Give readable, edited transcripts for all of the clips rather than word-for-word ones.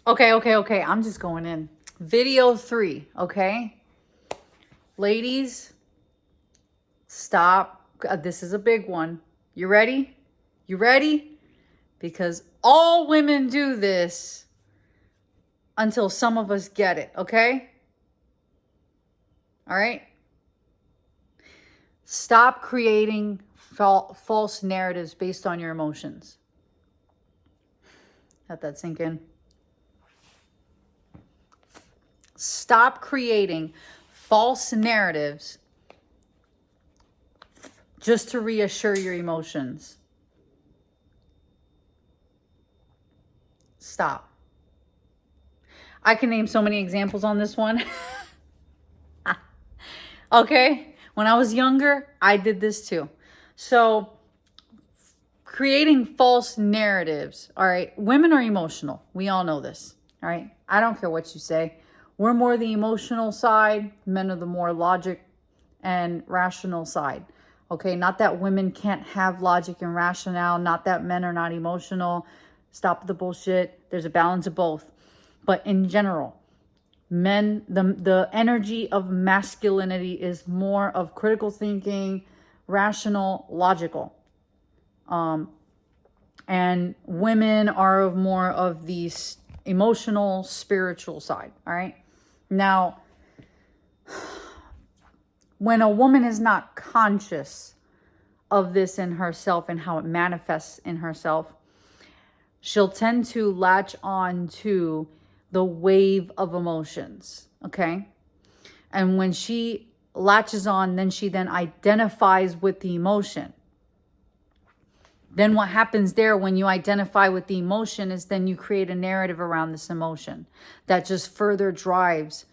Okay. I'm just going in. Video 3, okay? Ladies, stop. This is a big one. You ready? You ready? Because all women do this until some of us get it, okay? All right? Stop creating false narratives based on your emotions. Let that sink in. Stop creating false narratives just to reassure your emotions. Stop. I can name so many examples on this one. Okay? When I was younger, I did this too. So, creating false narratives, all right? Women are emotional. We all know this, all right? I don't care what you say. We're more the emotional side. Men are the more logic and rational side. Okay, not that women can't have logic and rationale, not that men are not emotional. Stop the bullshit. There's a balance of both. But in general, men, the energy of masculinity is more of critical thinking, rational, logical. And women are of more of the emotional, spiritual side. All right. Now, when a woman is not conscious of this in herself and how it manifests in herself, she'll tend to latch on to the wave of emotions, okay? And when she latches on, then she identifies with the emotion. Then what happens there when you identify with the emotion is then you create a narrative around this emotion that just further drives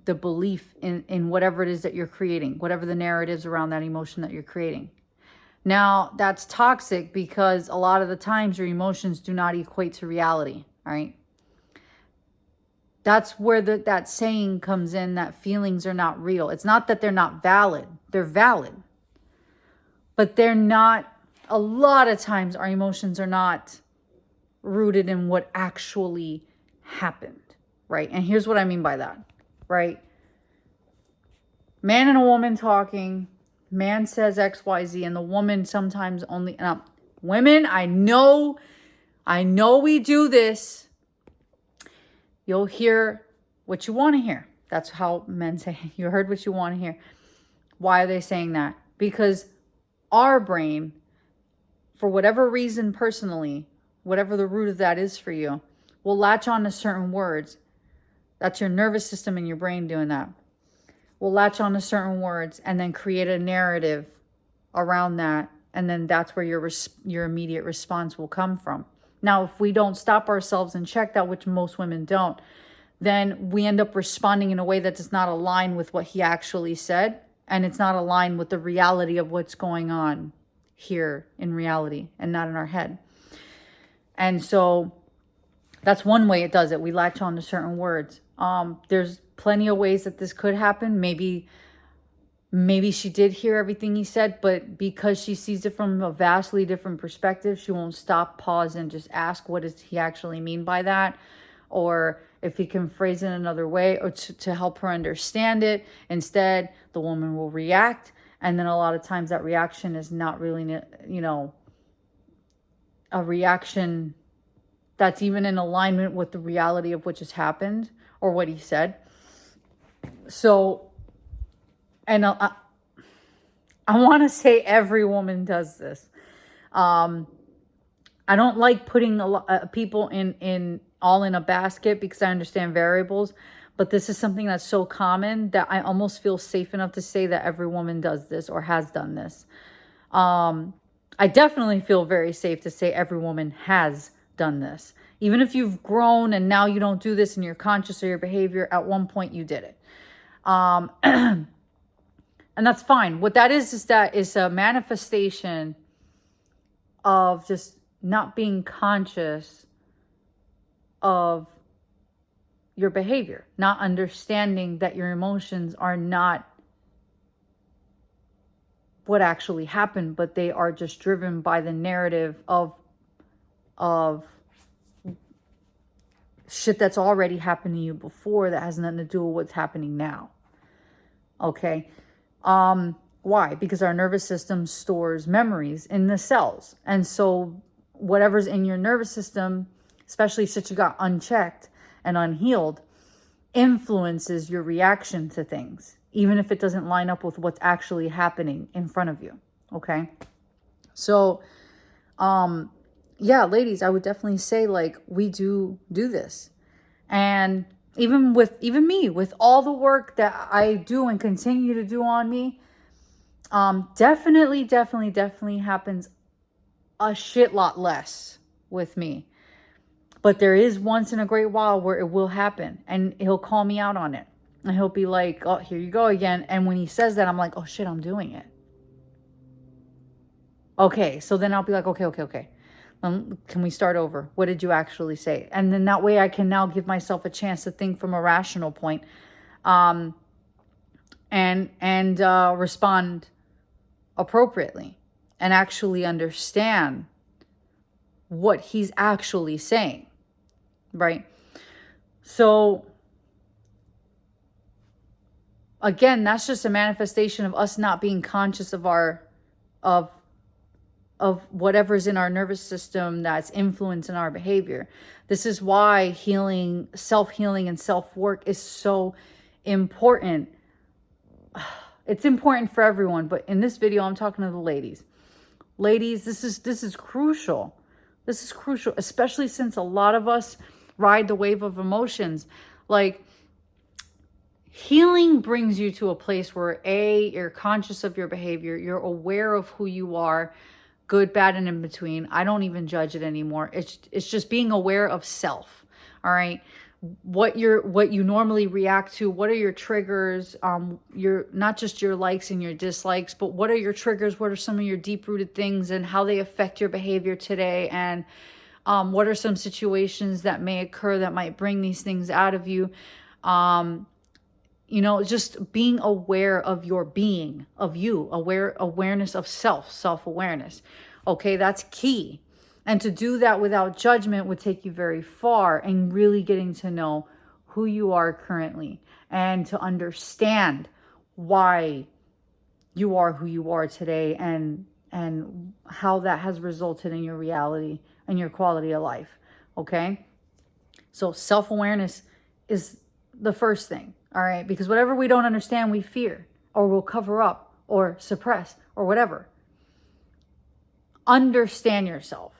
the belief in whatever it is that you're creating, whatever the narratives around that emotion that you're creating. Now, that's toxic because a lot of the times your emotions do not equate to reality, right? That's where that saying comes in, that feelings are not real. It's not that they're not valid. They're valid. But they're not, a lot of times our emotions are not rooted in what actually happened, right? And here's what I mean by that, right? Man and a woman talking, man says XYZ, and the woman sometimes only, women, I know we do this. You'll hear what you want to hear. That's how men say, you heard what you want to hear. Why are they saying that? Because our brain, for whatever reason personally, whatever the root of that is for you, will latch on to certain words. That's your nervous system and your brain doing that. Will latch on to certain words and then create a narrative around that. And then that's where your immediate response will come from. Now, if we don't stop ourselves and check that, which most women don't, then we end up responding in a way that does not align with what he actually said. And it's not aligned with the reality of what's going on here in reality and not in our head. And so that's one way it does it. We latch on to certain words. There's plenty of ways that this could happen. Maybe she did hear everything he said, but because she sees it from a vastly different perspective, she won't stop, pause, and just ask, what does he actually mean by that? Or if he can phrase it another way, or to help her understand it. Instead, the woman will react. And then a lot of times that reaction is not really, a reaction that's even in alignment with the reality of what just happened or what he said. So, and I want to say every woman does this. I don't like putting people in a basket because I understand variables, but this is something that's so common that I almost feel safe enough to say that every woman does this or has done this. I definitely feel very safe to say every woman has done this. Even if you've grown and now you don't do this and you're conscious of your behavior, at one point you did it. And that's fine. What that is that is a manifestation of just not being conscious of your behavior, not understanding that your emotions are not what actually happened, but they are just driven by the narrative of shit that's already happened to you before that has nothing to do with what's happening now. Okay. Why? Because our nervous system stores memories in the cells. And so whatever's in your nervous system, especially since you got unchecked and unhealed, influences your reaction to things, even if it doesn't line up with what's actually happening in front of you. Okay. So, yeah, ladies, I would definitely say, like, we do this. And even me, with all the work that I do and continue to do on me, definitely happens a shit lot less with me. But there is once in a great while where it will happen, and he'll call me out on it. And he'll be like, oh, here you go again. And when he says that, I'm like, oh shit, I'm doing it. Okay, so then I'll be like, okay. Can we start over? What did you actually say? And then that way I can now give myself a chance to think from a rational point, and respond appropriately and actually understand what he's actually saying, right? So again, that's just a manifestation of us not being conscious of of whatever's in our nervous system that's influencing our behavior. This is why healing, self-healing and self-work is so important. It's important for everyone, but in this video, I'm talking to the ladies. Ladies, this is crucial. This is crucial, especially since a lot of us ride the wave of emotions. Like, healing brings you to a place where you're conscious of your behavior, you're aware of who you are, good, bad, and in between. I don't even judge it anymore. It's just being aware of self. All right. What you normally react to, what are your triggers, your, not just your likes and your dislikes, but what are your triggers, what are some of your deep-rooted things and how they affect your behavior today, and what are some situations that may occur that might bring these things out of you. You know, just being aware of your being, of you, awareness of self-awareness. Okay, that's key. And to do that without judgment would take you very far, and really getting to know who you are currently and to understand why you are who you are today, and how that has resulted in your reality and your quality of life. Okay? So self-awareness is the first thing. All right, because whatever we don't understand, we fear, or we'll cover up, or suppress, or whatever. Understand yourself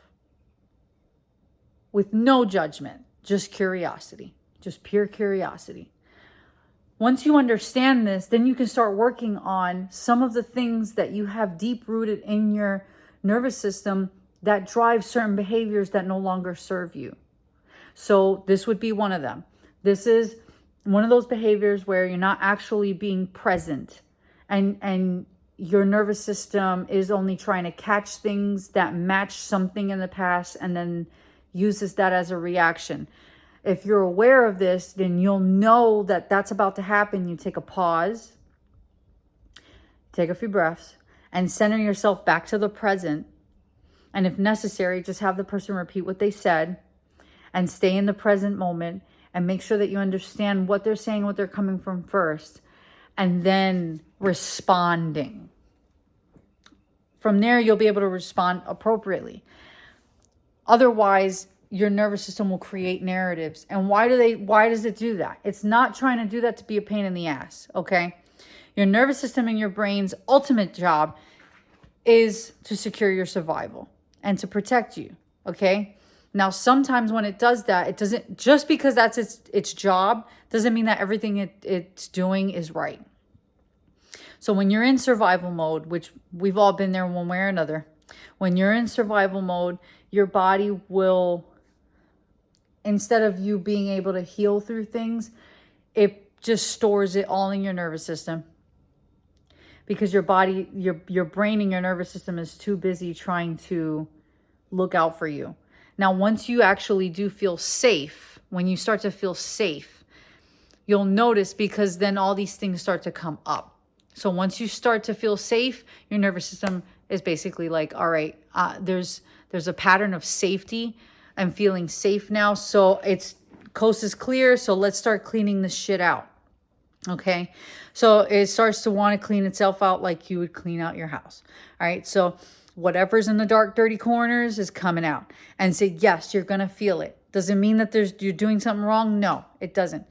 with no judgment, just curiosity, just pure curiosity. Once you understand this, then you can start working on some of the things that you have deep-rooted in your nervous system that drive certain behaviors that no longer serve you. So this would be one of them. This is one of those behaviors where you're not actually being present, and your nervous system is only trying to catch things that match something in the past and then uses that as a reaction. If you're aware of this, then you'll know that that's about to happen. You take a pause, take a few breaths, and center yourself back to the present. And if necessary, just have the person repeat what they said and stay in the present moment. And make sure that you understand what they're saying, what they're coming from first, and then responding. From there, you'll be able to respond appropriately. Otherwise, your nervous system will create narratives. And why does it do that? It's not trying to do that to be a pain in the ass, okay? Your nervous system and your brain's ultimate job is to secure your survival and to protect you, okay? Now, sometimes when it does that, it doesn't, just because that's its job, doesn't mean that everything it's doing is right. So when you're in survival mode, which we've all been there one way or another, when you're in survival mode, your body will, instead of you being able to heal through things, it just stores it all in your nervous system. Because your body, your brain and your nervous system is too busy trying to look out for you. Now, once you actually do feel safe, when you start to feel safe, you'll notice, because then all these things start to come up. So once you start to feel safe, your nervous system is basically like, all right, there's a pattern of safety. I'm feeling safe now. So it's coast is clear, so let's start cleaning this shit out. Okay, so it starts to want to clean itself out like you would clean out your house. All right, so whatever's in the dark, dirty corners is coming out. And say, yes, you're going to feel it. Does it mean that you're doing something wrong? No, it doesn't.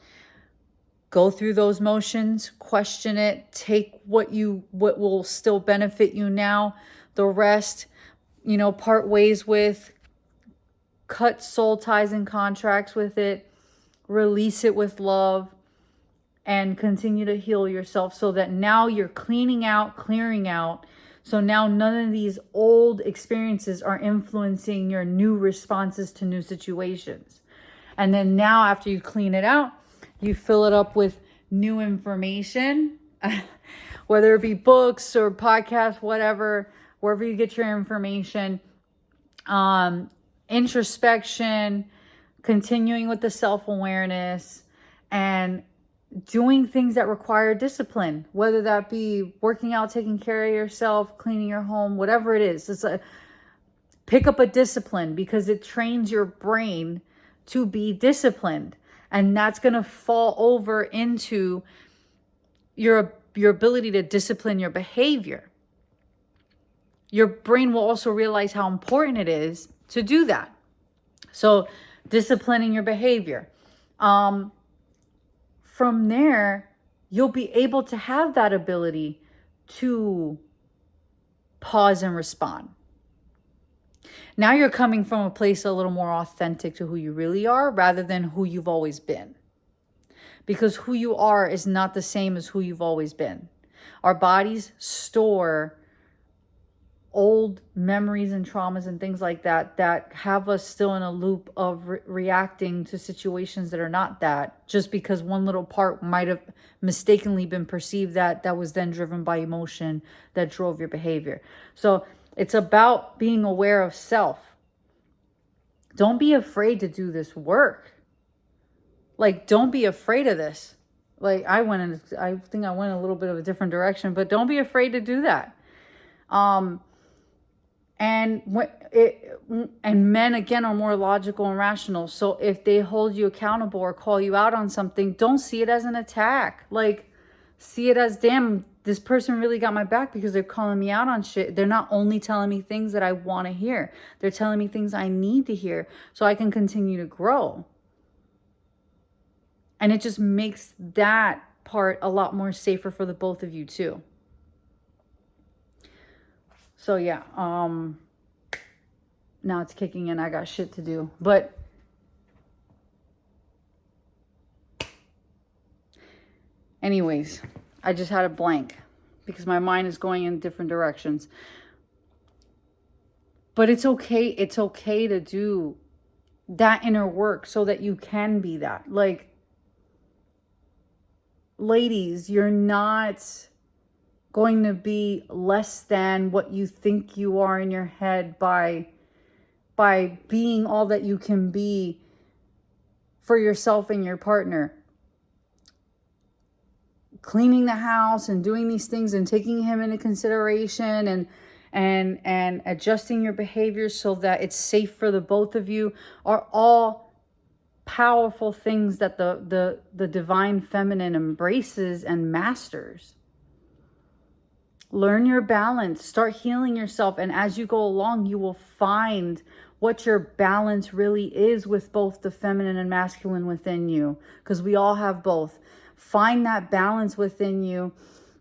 Go through those motions, question it, take what will still benefit you now. The rest, part ways with, cut soul ties and contracts with it, release it with love, and continue to heal yourself so that now you're clearing out. So now none of these old experiences are influencing your new responses to new situations. And then now after you clean it out, you fill it up with new information, whether it be books or podcasts, whatever, wherever you get your information, introspection, continuing with the self-awareness, and doing things that require discipline, whether that be working out, taking care of yourself, cleaning your home, whatever it is. Pick up a discipline because it trains your brain to be disciplined. And that's going to fall over into your ability to discipline your behavior. Your brain will also realize how important it is to do that. So disciplining your behavior. From there, you'll be able to have that ability to pause and respond. Now you're coming from a place a little more authentic to who you really are rather than who you've always been. Because who you are is not the same as who you've always been. Our bodies store old memories and traumas and things like that have us still in a loop of reacting to situations that are not that, just because one little part might have mistakenly been perceived that was then driven by emotion that drove your behavior. So it's about being aware of self. Don't be afraid to do this work. Don't be afraid of this. I think I went a little bit of a different direction, but don't be afraid to do that. And men, again, are more logical and rational. So if they hold you accountable or call you out on something, don't see it as an attack. See it as, damn, this person really got my back because they're calling me out on shit. They're not only telling me things that I want to hear. They're telling me things I need to hear so I can continue to grow. And it just makes that part a lot more safer for the both of you too. So yeah, now it's kicking in. I got shit to do. But anyways, I just had a blank because my mind is going in different directions. But it's okay. It's okay to do that inner work so that you can be that. Ladies, you're not going to be less than what you think you are in your head by being all that you can be for yourself and your partner. Cleaning the house and doing these things and taking him into consideration and adjusting your behavior so that it's safe for the both of you are all powerful things that the divine feminine embraces and masters. Learn your balance, start healing yourself, and as you go along, you will find what your balance really is with both the feminine and masculine within you, because we all have both. Find that balance within you,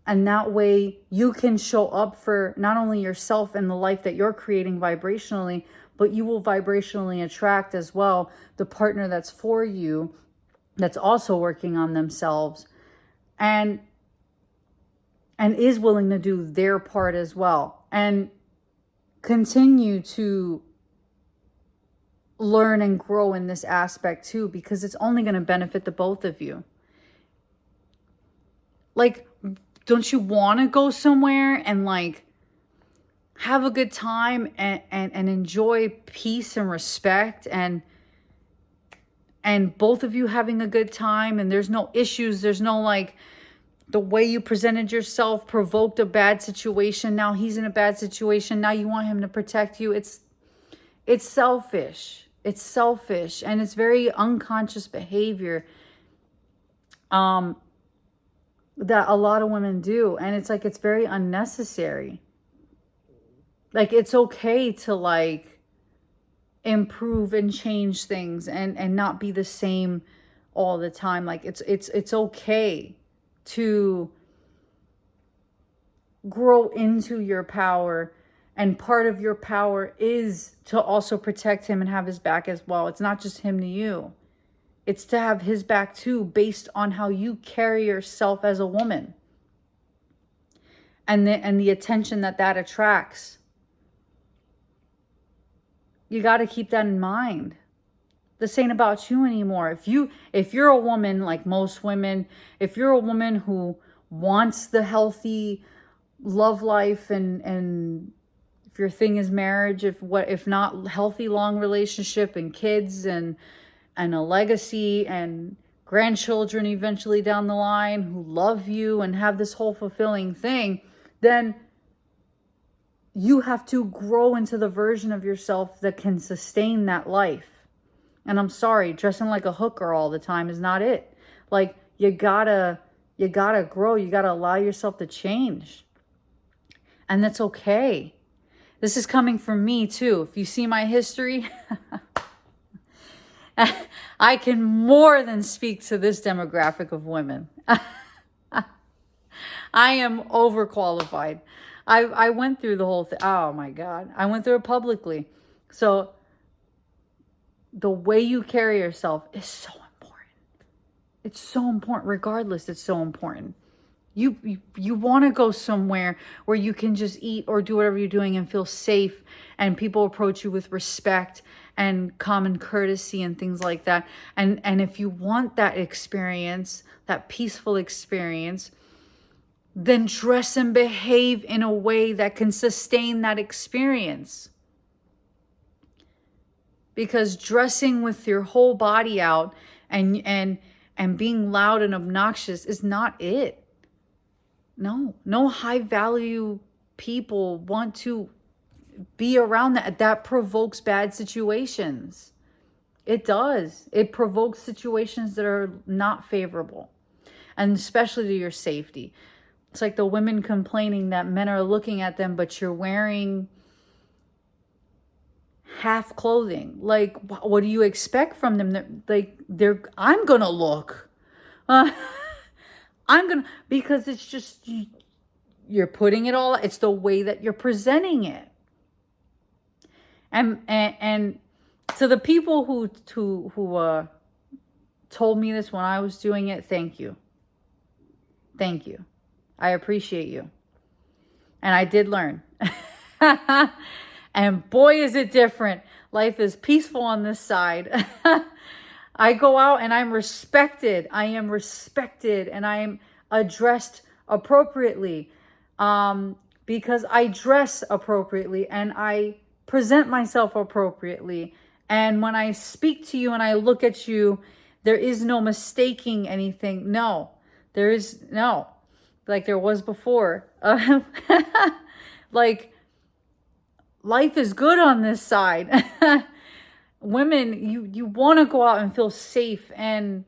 and that way you can show up for not only yourself and the life that you're creating vibrationally, but you will vibrationally attract as well the partner that's for you, that's also working on themselves and is willing to do their part as well, and continue to learn and grow in this aspect too, because it's only going to benefit the both of you. Don't you want to go somewhere and have a good time and enjoy peace and respect and both of you having a good time, and there's no issues, there's no the way you presented yourself provoked a bad situation, now he's in a bad situation, now you want him to protect you. It's selfish. It's selfish and it's very unconscious behavior that a lot of women do. And it's like, it's very unnecessary. Like, it's okay to like improve and change things and not be the same all the time. Like, it's okay to grow into your power. And part of your power is to also protect him and have his back as well. It's not just him to you. It's to have his back too, based on how you carry yourself as a woman. And the attention that attracts. You got to keep that in mind. This ain't about you anymore. If you're a woman, like most women, if you're a woman who wants the healthy love life and if your thing is marriage, if not healthy long relationship and kids and a legacy and grandchildren eventually down the line who love you and have this whole fulfilling thing, then you have to grow into the version of yourself that can sustain that life. And I'm sorry, dressing like a hooker all the time is not it. Like, you gotta grow. You gotta allow yourself to change. And that's okay. This is coming from me too. If you see my history, I can more than speak to this demographic of women. I am overqualified. I went through the whole thing. Oh my God. I went through it publicly. So the way you carry yourself is so important. It's so important. Regardless, it's so important. You want to go somewhere where you can just eat or do whatever you're doing and feel safe, and people approach you with respect and common courtesy and things like that. And if you want that experience, that peaceful experience, then dress and behave in a way that can sustain that experience. Because dressing with your whole body out and being loud and obnoxious is not it. No high value people want to be around that. That provokes bad situations. It does. It provokes situations that are not favorable, and especially to your safety. It's like the women complaining that men are looking at them, but you're wearing half clothing. Like, what do you expect from them? I'm gonna look. Because it's just, you're putting it all, it's the way that you're presenting it. And to the people who told me this when I was doing it, thank you. Thank you. I appreciate you. And I did learn. And boy, is it different. Life is peaceful on this side. I go out and I'm respected. I am respected and I am addressed appropriately because I dress appropriately and I present myself appropriately. And when I speak to you and I look at you, there is no mistaking anything. No, there is no, like there was before. Like, life is good on this side. Women, you want to go out and feel safe and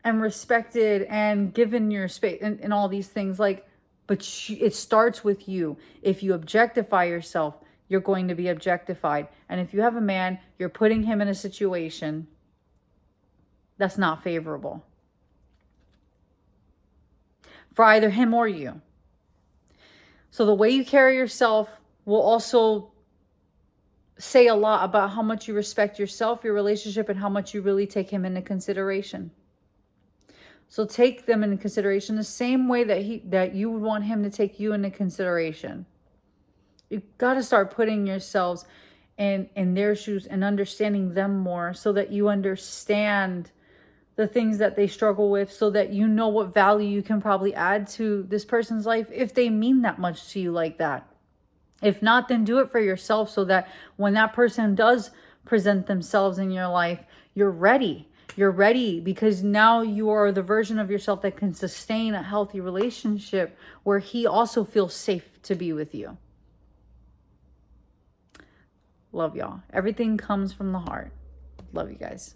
respected and given your space and all these things. Like, but it starts with you. If you objectify yourself, you're going to be objectified. And if you have a man, you're putting him in a situation that's not favorable for either him or you. So the way you carry yourself will also say a lot about how much you respect yourself, your relationship, and how much you really take him into consideration. So take them into consideration the same way that you would want him to take you into consideration. You got to start putting yourselves in their shoes and understanding them more, so that you understand the things that they struggle with, so that you know what value you can probably add to this person's life if they mean that much to you like that. If not, then do it for yourself, so that when that person does present themselves in your life, you're ready. You're ready because now you are the version of yourself that can sustain a healthy relationship where he also feels safe to be with you. Love y'all. Everything comes from the heart. Love you guys.